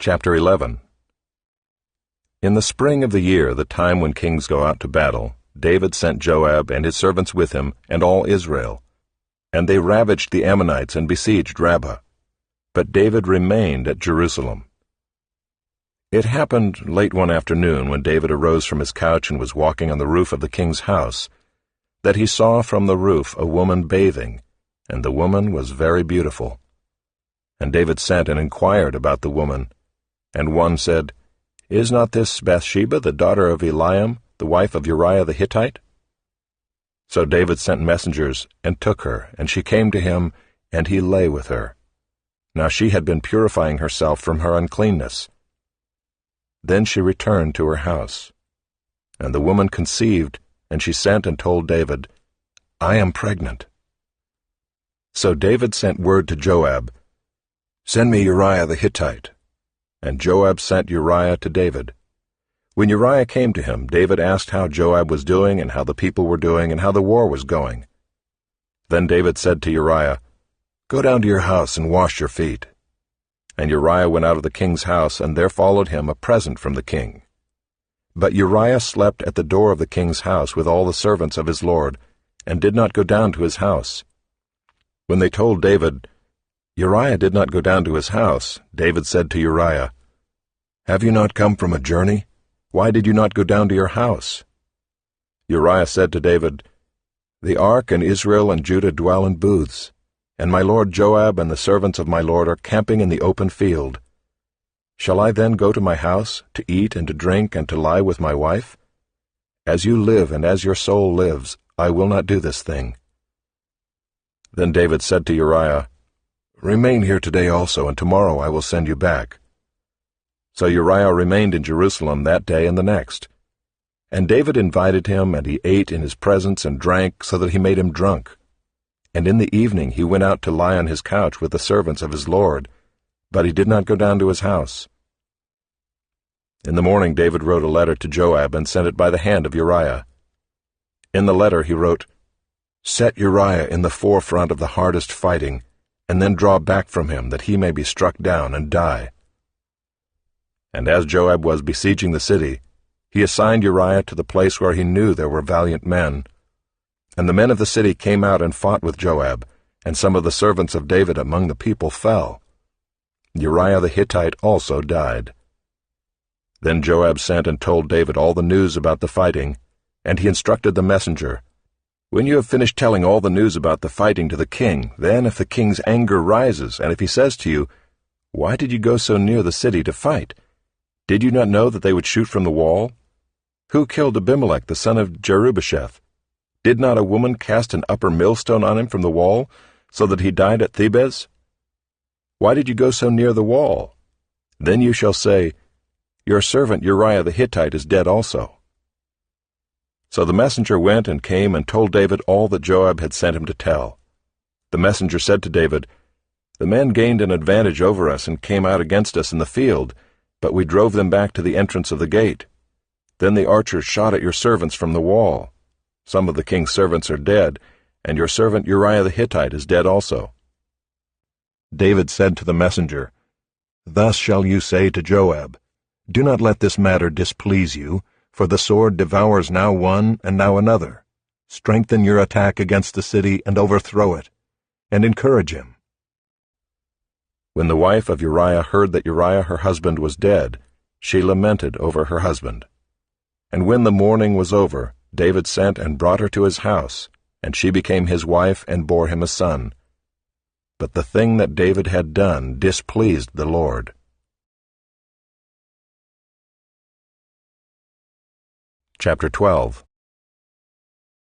Chapter 11. In the spring of the year, the time when kings go out to battle, David sent Joab and his servants with him and all Israel, and they ravaged the Ammonites and besieged Rabbah. But David remained at Jerusalem. It happened late one afternoon, when David arose from his couch and was walking on the roof of the king's house, that he saw from the roof a woman bathing, and the woman was very beautiful. And David sent and inquired about the woman. And one said, "Is not this Bathsheba, the daughter of Eliam, the wife of Uriah the Hittite?" So David sent messengers, and took her, and she came to him, and he lay with her. Now she had been purifying herself from her uncleanness. Then she returned to her house. And the woman conceived, and she sent and told David, "I am pregnant." So David sent word to Joab, "Send me Uriah the Hittite." And Joab sent Uriah to David. When Uriah came to him, David asked how Joab was doing, and how the people were doing, and how the war was going. Then David said to Uriah, "Go down to your house and wash your feet." And Uriah went out of the king's house, and there followed him a present from the king. But Uriah slept at the door of the king's house with all the servants of his lord, and did not go down to his house. When they told David, "Uriah did not go down to his house," David said to Uriah, "Have you not come from a journey? Why did you not go down to your house?" Uriah said to David, "The ark and Israel and Judah dwell in booths, and my lord Joab and the servants of my lord are camping in the open field. Shall I then go to my house, to eat and to drink and to lie with my wife? As you live and as your soul lives, I will not do this thing." Then David said to Uriah, "Remain here today also, and tomorrow I will send you back." So Uriah remained in Jerusalem that day and the next. And David invited him, and he ate in his presence and drank, so that he made him drunk. And in the evening he went out to lie on his couch with the servants of his lord, but he did not go down to his house. In the morning David wrote a letter to Joab and sent it by the hand of Uriah. In the letter he wrote, "Set Uriah in the forefront of the hardest fighting, and then draw back from him, that he may be struck down and die." And as Joab was besieging the city, he assigned Uriah to the place where he knew there were valiant men. And the men of the city came out and fought with Joab, and some of the servants of David among the people fell. Uriah the Hittite also died. Then Joab sent and told David all the news about the fighting, and he instructed the messenger, "When you have finished telling all the news about the fighting to the king, then if the king's anger rises, and if he says to you, 'Why did you go so near the city to fight? Did you not know that they would shoot from the wall? Who killed Abimelech the son of Jerubbesheth? Did not a woman cast an upper millstone on him from the wall, so that he died at Thebez? Why did you go so near the wall?' Then you shall say, 'Your servant Uriah the Hittite is dead also.'" So the messenger went and came and told David all that Joab had sent him to tell. The messenger said to David, "The men gained an advantage over us and came out against us in the field, but we drove them back to the entrance of the gate. Then the archers shot at your servants from the wall. Some of the king's servants are dead, and your servant Uriah the Hittite is dead also." David said to the messenger, "Thus shall you say to Joab, 'Do not let this matter displease you, for the sword devours now one and now another. Strengthen your attack against the city and overthrow it, and encourage him.'" When the wife of Uriah heard that Uriah her husband was dead, she lamented over her husband. And when the mourning was over, David sent and brought her to his house, and she became his wife and bore him a son. But the thing that David had done displeased the Lord. Chapter 12.